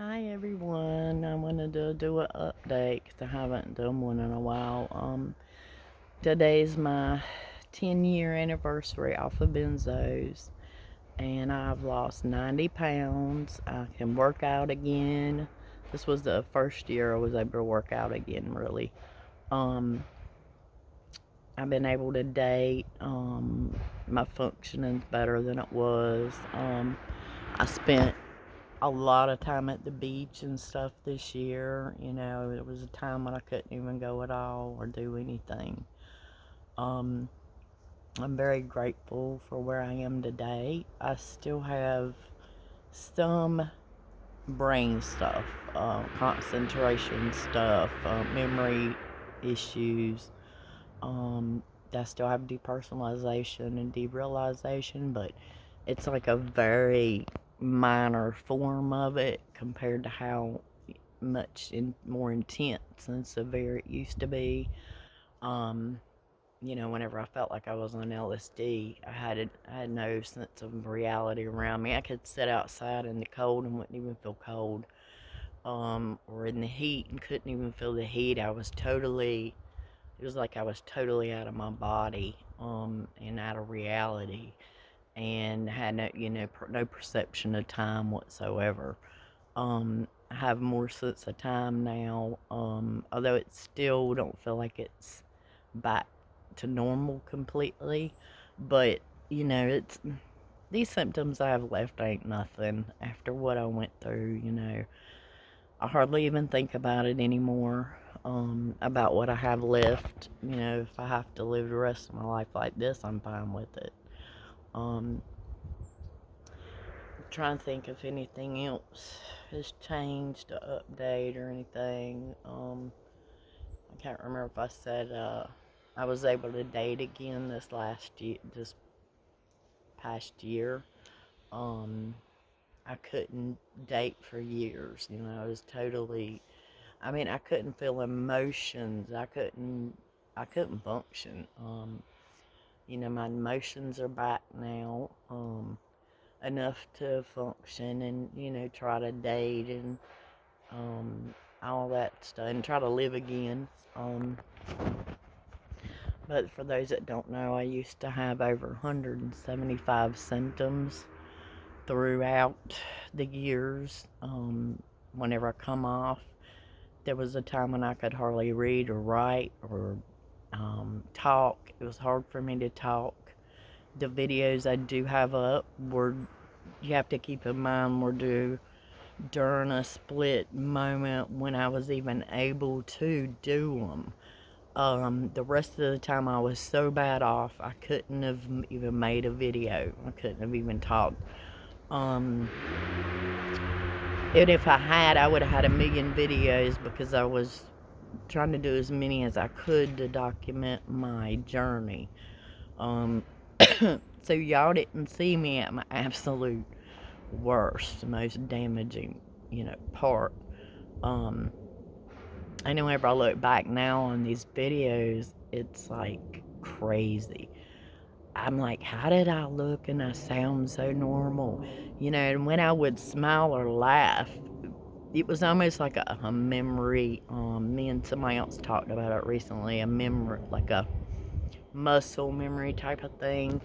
Hi everyone. I wanted to do an update because I haven't done one in a while. Today's my 10-year anniversary off of Benzos, and I've lost 90 pounds. I can work out again. This was the first year I was able to work out again, really. Um, I've been able to date. My functioning's better than it was. I spent a lot of time at the beach and stuff this year. It was a time when I couldn't even go at all or do anything. Um, I'm very grateful for where I am today. I still have some brain stuff, concentration stuff, memory issues. I still have depersonalization and derealization, but it's like a very minor form of it compared to how much more intense and severe it used to be. Um, Whenever I felt like I was on LSD, I had no sense of reality around me. I could sit outside in the cold and wouldn't even feel cold, or in the heat and couldn't even feel the heat. It was like I was totally out of my body, and out of reality, and had no perception of time whatsoever. I have more sense of time now, although it still don't feel like it's back to normal completely, but it's these symptoms I have left ain't nothing after what I went through. I hardly even think about it anymore. About what I have left. If I have to live the rest of my life like this, I'm fine with it. Um, Trying to think if anything else has changed to update or anything. I can't remember if I said I was able to date again this past year. Um, I couldn't date for years. I was totally. I mean, I couldn't feel emotions. I couldn't function. My emotions are back now. Enough to function and try to date and um, all that stuff and try to live again. Um, but for those that don't know, I used to have over 175 symptoms throughout the years. Whenever I come off, there was a time when I could hardly read or write or talk. It was hard for me to talk. The videos I do have up were, you have to keep in mind, were due during a split moment when I was even able to do them. The rest of the time I was so bad off, I couldn't have even made a video. I couldn't have even talked. Um, and if I had, I would have had a million videos because I was trying to do as many as I could to document my journey. Um, so y'all didn't see me at my absolute worst, most damaging, part. Um, I know whenever I look back now on these videos, it's like crazy. I'm like, how did I look and I sound so normal? And when I would smile or laugh, it was almost like a memory. Me and somebody else talked about it recently. A memory, like a muscle memory type of thing.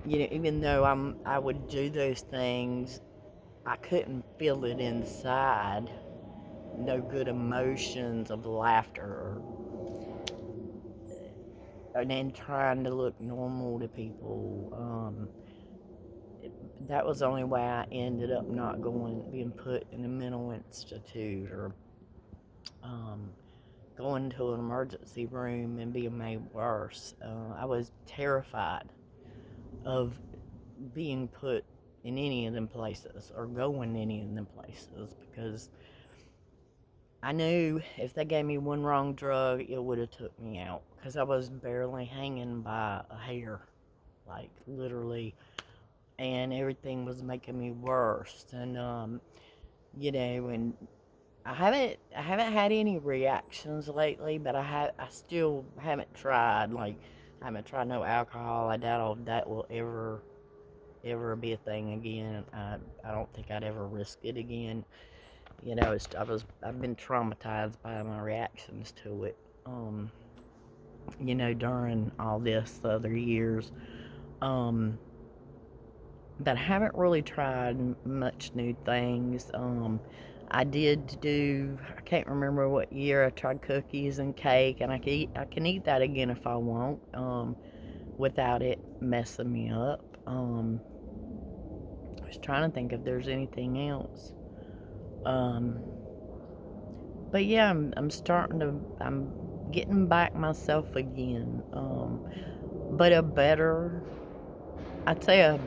Even though I would do those things, I couldn't feel it inside. No good emotions of laughter and then trying to look normal to people. That was the only way I ended up not being put in a mental institute or um, going to an emergency room and being made worse. I was terrified of being put in any of them places or going any of them places because I knew if they gave me one wrong drug, it would have took me out because I was barely hanging by a hair, like literally, and everything was making me worse. And and I haven't had any reactions lately, but I still haven't tried. Like, I haven't tried no alcohol. I doubt that will ever be a thing again. I don't think I'd ever risk it again. I've been traumatized by my reactions to it. Um, during all this the other years. Um, but I haven't really tried much new things. I did do. I can't remember what year I tried cookies and cake, and I can eat that again if I want, without it messing me up. I was trying to think if there's anything else. Um, but yeah, I'm getting back myself again. But I'd say a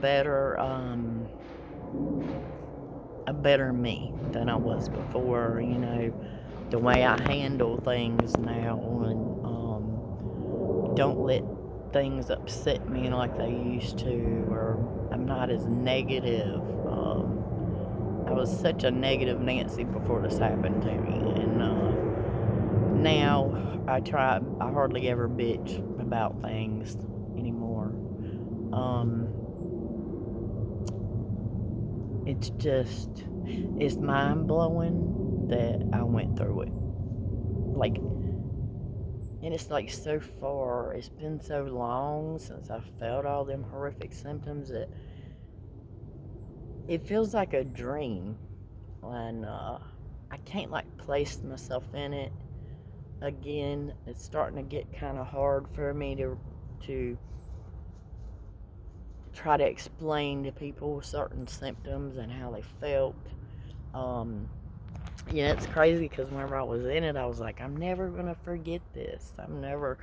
better me than I was before. The way I handle things now, and don't let things upset me like they used to, or I'm not as negative. I was such a negative Nancy before this happened to me, and now I hardly ever bitch about things anymore. Um, it's mind blowing that I went through it. Like, and it's like so far, it's been so long since I felt all them horrific symptoms that it feels like a dream. And I can't like place myself in it again. It's starting to get kind of hard for me to try to explain to people certain symptoms and how they felt. Um, it's crazy because whenever I was in it, I was like, I'm never gonna forget this. I'm never,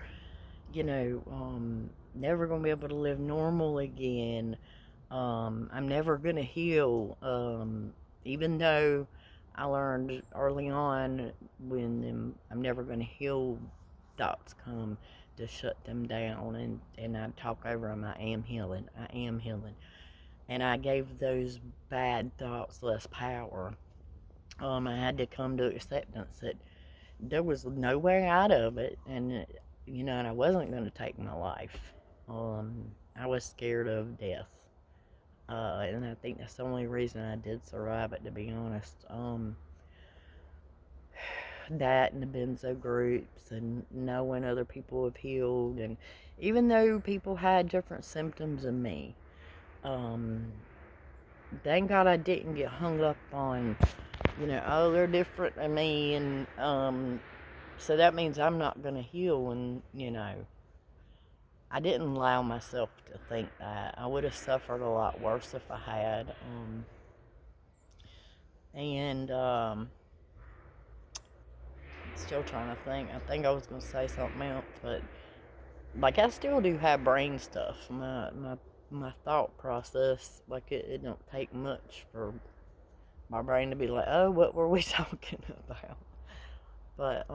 never gonna be able to live normal again. I'm never gonna heal. Even though I learned early on when I'm never gonna heal thoughts come to shut them down, and I talk over them. I am healing. I am healing. And I gave those bad thoughts less power. I had to come to acceptance that there was no way out of it, and I wasn't going to take my life. I was scared of death, and I think that's the only reason I did survive it, to be honest. That and the benzo groups, and knowing other people have healed, and even though people had different symptoms than me, um, thank God I didn't get hung up on, oh, they're different than me, and so that means I'm not going to heal, and I didn't allow myself to think that. I would have suffered a lot worse if I had. And still trying to think. I think I was going to say something else, but like I still do have brain stuff. My thought process, like it don't take much for my brain to be like, oh, what were we talking about? But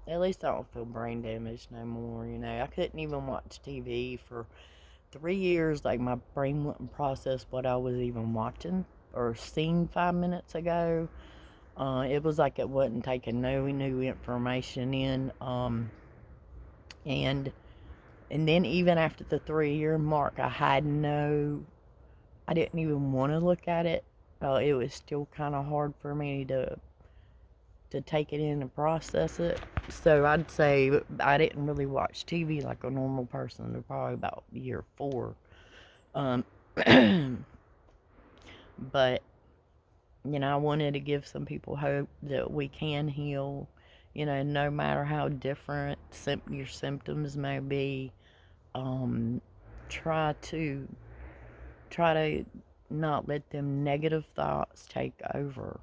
at least I don't feel brain damaged no more. I couldn't even watch TV for 3 years. Like my brain wouldn't process what I was even watching or seen 5 minutes ago. It was like it wasn't taking no new information in. And then even after the 3 year mark, I didn't even want to look at it. It was still kind of hard for me to take it in and process it. So I'd say I didn't really watch TV like a normal person until probably about year 4. Um, but I wanted to give some people hope that we can heal. No matter how different your symptoms may be. Um, try to try to not let them negative thoughts take over.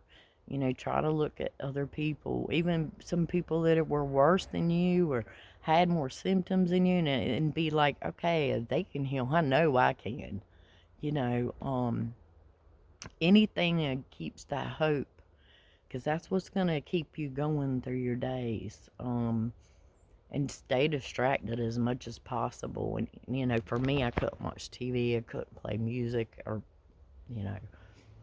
Try to look at other people, even some people that were worse than you or had more symptoms than you, and be like, okay, if they can heal, I know I can. You know, um, Anything that keeps that hope, because that's what's gonna keep you going through your days. And stay distracted as much as possible. And for me, I couldn't watch TV, I couldn't play music, or you know,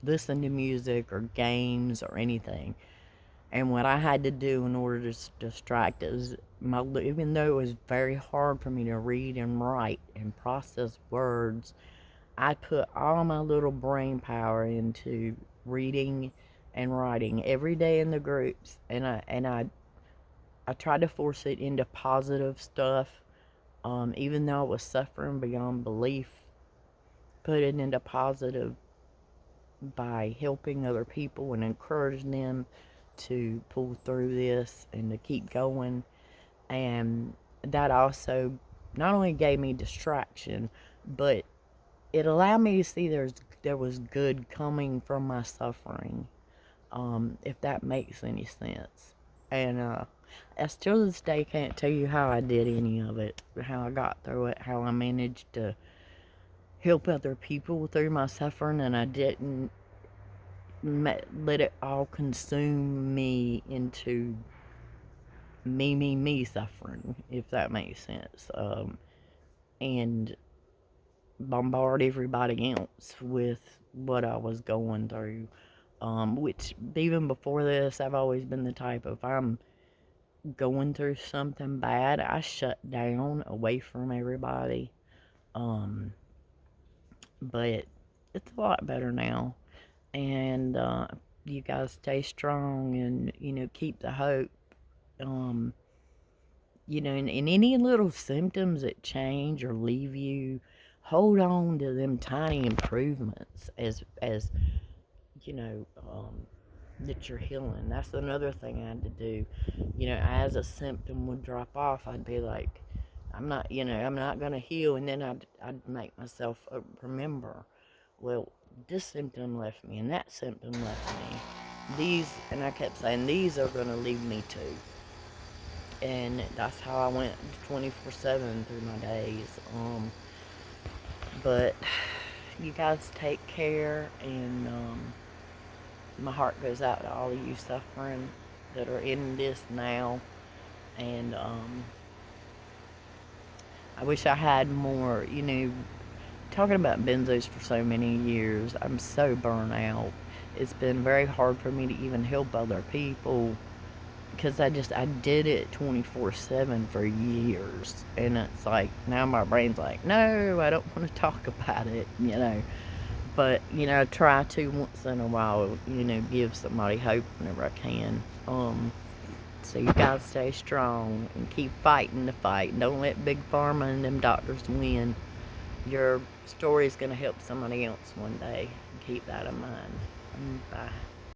listen to music or games or anything. And what I had to do in order to distract is even though it was very hard for me to read and write and process words, I put all my little brain power into reading and writing every day in the groups, and I tried to force it into positive stuff, even though I was suffering beyond belief, put it into positive by helping other people and encouraging them to pull through this and to keep going. And that also not only gave me distraction, but it allowed me to see there was good coming from my suffering, if that makes any sense. And I still to this day can't tell you how I did any of it, how I got through it, how I managed to help other people through my suffering, and I didn't let it all consume me into me suffering, if that makes sense. And bombard everybody else with what I was going through. Which even before this, I've always been the type of, if I'm going through something bad, I shut down away from everybody. Um, but it's a lot better now. And you guys stay strong and, keep the hope. Um, and any little symptoms that change or leave you, hold on to them tiny improvements as you know, that you're healing. That's another thing I had to do. As a symptom would drop off, I'd be like, I'm not going to heal. And then I'd make myself remember, well, this symptom left me and that symptom left me. And I kept saying, these are going to leave me too. And that's how I went 24/7 through my days. But you guys take care, and my heart goes out to all of you suffering that are in this now. And I wish I had more, talking about benzos for so many years. I'm so burnt out. It's been very hard for me to even help other people, because I did it 24/7 for years. And it's like, now my brain's like, no, I don't want to talk about it. But, try to once in a while, give somebody hope whenever I can. So you guys stay strong and keep fighting the fight. Don't let Big Pharma and them doctors win. Your story's going to help somebody else one day. Keep that in mind. Bye.